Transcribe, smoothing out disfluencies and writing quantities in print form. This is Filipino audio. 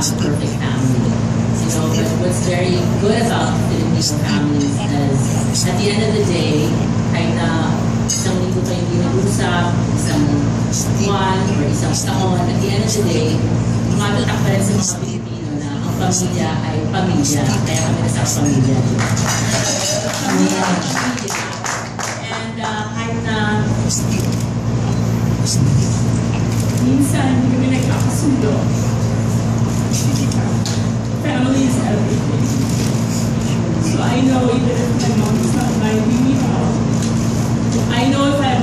have a perfect family. You know, but what's very good about Filipino families is at the end of the day, kahit na isang linggo kayo hindi nag-usap, isang buwan, or isang taon, at the end of the day, tumatatak pa rin sa mga Pilipino na ang pamilya ay pamilya. Kaya kami nasa pamilya. Pamilya. And kahit na minsan hindi kami nagkakasundo, family is everything. So I know even if my mom is not minding me out, I know if I have